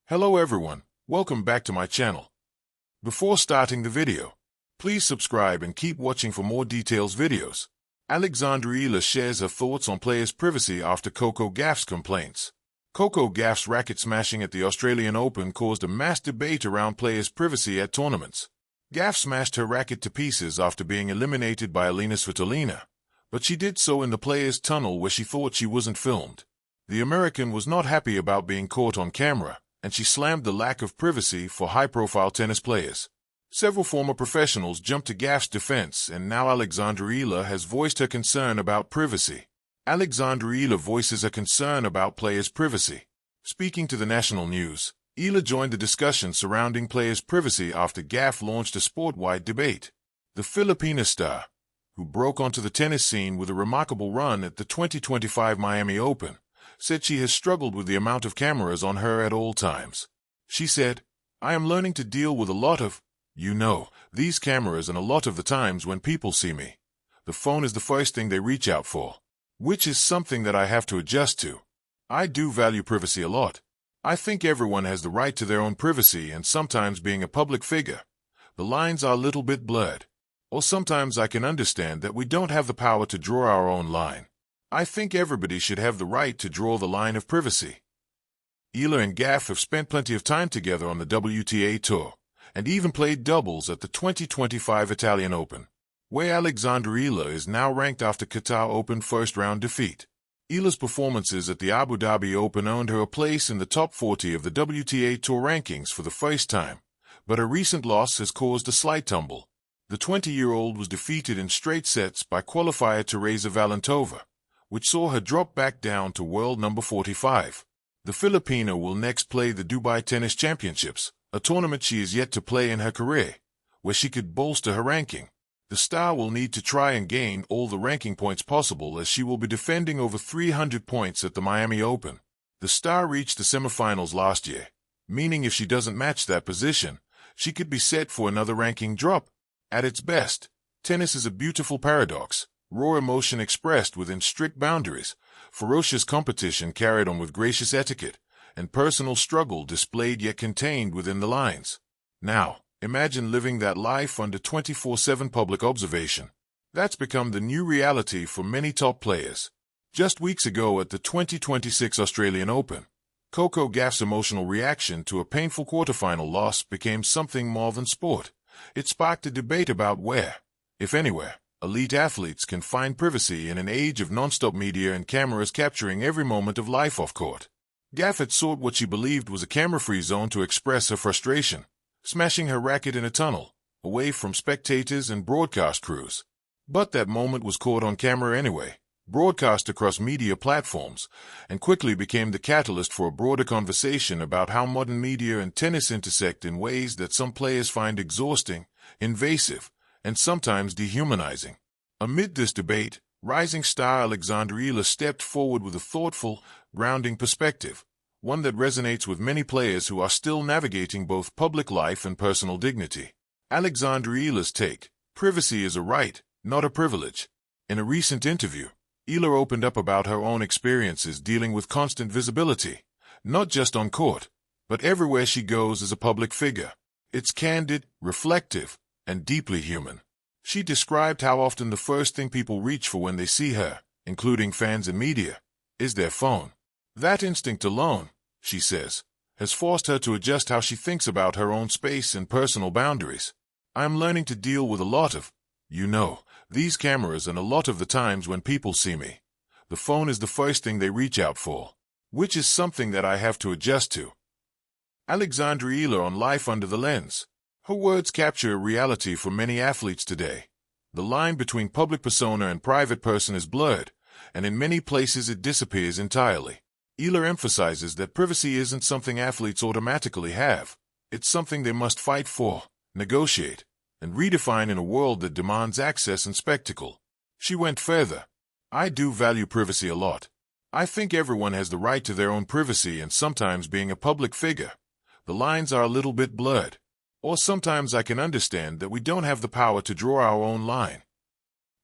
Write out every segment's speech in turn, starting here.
Hello everyone, welcome back to my channel. Before starting the video, please subscribe and keep watching for more details videos. Alexandra Eala shares her thoughts on players' privacy after Coco Gauff's complaints. Coco Gauff's racket smashing at the Australian Open caused a mass debate around players' privacy at tournaments. Gauff smashed her racket to pieces after being eliminated by Elina Svitolina, but she did so in the players' tunnel where she thought she wasn't filmed. The American was not happy about being caught on camera, and she slammed the lack of privacy for high-profile tennis players. Several former professionals jumped to Gauff's defense, and now Alexandra Eala has voiced her concern about privacy. Alexandra Eala voices her concern about players' privacy. Speaking to the national news, Eala joined the discussion surrounding players' privacy after Gauff launched a sport-wide debate. The Filipina star, who broke onto the tennis scene with a remarkable run at the 2025 Miami Open, said she has struggled with the amount of cameras on her at all times. She said, "I am learning to deal with a lot of, these cameras, and a lot of the times when people see me, the phone is the first thing they reach out for, which is something that I have to adjust to. I do value privacy a lot. I think everyone has the right to their own privacy, and sometimes being a public figure, the lines are a little bit blurred. Or sometimes I can understand that we don't have the power to draw our own line. I think everybody should have the right to draw the line of privacy." Eala and Gauff have spent plenty of time together on the WTA Tour, and even played doubles at the 2025 Italian Open, where Alexandra Eala is now ranked after Qatar Open first-round defeat. Eala's performances at the Abu Dhabi Open earned her a place in the top 40 of the WTA Tour rankings for the first time, but her recent loss has caused a slight tumble. The 20-year-old was defeated in straight sets by qualifier Teresa Valentova, which saw her drop back down to world number 45. The Filipina will next play the Dubai Tennis Championships, a tournament she is yet to play in her career, where she could bolster her ranking. The star will need to try and gain all the ranking points possible, as she will be defending over 300 points at the Miami Open. The star reached the semifinals last year, meaning if she doesn't match that position, she could be set for another ranking drop. At its best, tennis is a beautiful paradox. Raw emotion expressed within strict boundaries, ferocious competition carried on with gracious etiquette, and personal struggle displayed yet contained within the lines. Now, imagine living that life under 24/7 public observation. That's become the new reality for many top players. Just weeks ago at the 2026 Australian Open, Coco Gauff's emotional reaction to a painful quarterfinal loss became something more than sport. It sparked a debate about where, if anywhere, elite athletes can find privacy in an age of non-stop media and cameras capturing every moment of life off court. Gauff had sought what she believed was a camera-free zone to express her frustration, smashing her racket in a tunnel, away from spectators and broadcast crews. But that moment was caught on camera anyway, broadcast across media platforms, and quickly became the catalyst for a broader conversation about how modern media and tennis intersect in ways that some players find exhausting, invasive, and sometimes dehumanizing. Amid this debate, rising star Alexandra Eala stepped forward with a thoughtful, grounding perspective, one that resonates with many players who are still navigating both public life and personal dignity. Alexandra Eala's take: privacy is a right, not a privilege. In a recent interview, Eala opened up about her own experiences dealing with constant visibility, not just on court, but everywhere she goes as a public figure. It's candid, reflective, and deeply human. She described how often the first thing people reach for when they see her, including fans and media, is their phone. That instinct alone, she says, has forced her to adjust how she thinks about her own space and personal boundaries. "I am learning to deal with a lot of, these cameras, and a lot of the times when people see me, the phone is the first thing they reach out for, which is something that I have to adjust to." Alexandra Eala on Life Under the Lens. Her words capture a reality for many athletes today. The line between public persona and private person is blurred, and in many places it disappears entirely. Eala emphasizes that privacy isn't something athletes automatically have. It's something they must fight for, negotiate, and redefine in a world that demands access and spectacle. She went further. "I do value privacy a lot. I think everyone has the right to their own privacy, and sometimes being a public figure, the lines are a little bit blurred. Or sometimes I can understand that we don't have the power to draw our own line."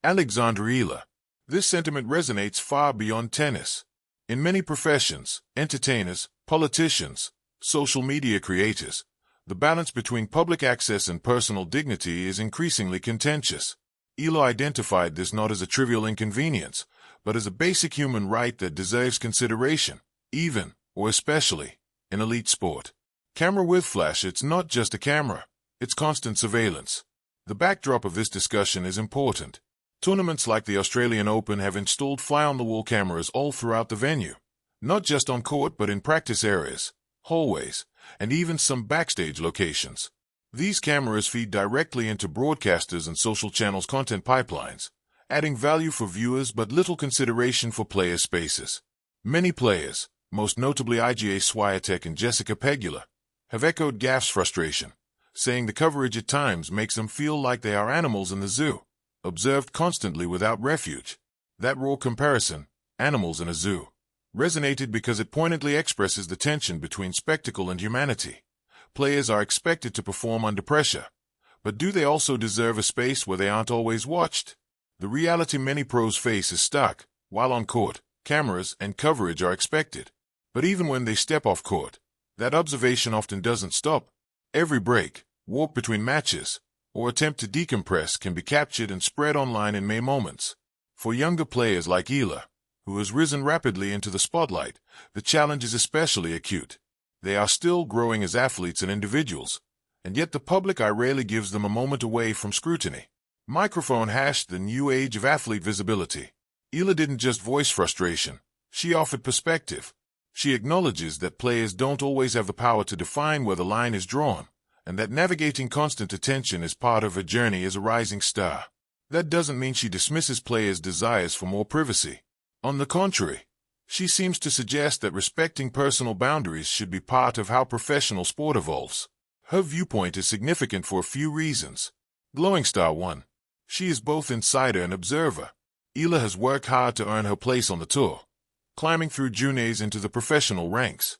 Alexandra Eala. This sentiment resonates far beyond tennis. In many professions, entertainers, politicians, social media creators. The balance between public access and personal dignity is increasingly contentious. Eala identified this not as a trivial inconvenience, but as a basic human right that deserves consideration, even, or especially, in elite sport. Camera with flash, it's not just a camera, it's constant surveillance. The backdrop of this discussion is important. Tournaments like the Australian Open have installed fly-on-the-wall cameras all throughout the venue, not just on court but in practice areas, hallways, and even some backstage locations. These cameras feed directly into broadcasters' and social channels' content pipelines, adding value for viewers but little consideration for player spaces. Many players, most notably Iga Swiatek and Jessica Pegula, have echoed Gauff's frustration, saying the coverage at times makes them feel like they are animals in the zoo, observed constantly without refuge. That raw comparison, animals in a zoo, resonated because it poignantly expresses the tension between spectacle and humanity. Players are expected to perform under pressure, but do they also deserve a space where they aren't always watched? The reality many pros face is stark. While on court, cameras and coverage are expected. But even when they step off court, that observation often doesn't stop. Every break, walk between matches, or attempt to decompress can be captured and spread online in mere moments. For younger players like Eala, who has risen rapidly into the spotlight, the challenge is especially acute. They are still growing as athletes and individuals, and yet the public eye rarely gives them a moment away from scrutiny. Microphone hashed the new age of athlete visibility. Eala didn't just voice frustration, she offered perspective. She acknowledges that players don't always have the power to define where the line is drawn, and that navigating constant attention is part of her journey as a rising star. That doesn't mean she dismisses players' desires for more privacy. On the contrary, she seems to suggest that respecting personal boundaries should be part of how professional sport evolves. Her viewpoint is significant for a few reasons. Glowing Star 1. She is both insider and observer. Eala has worked hard to earn her place on the tour, climbing through juniors into the professional ranks.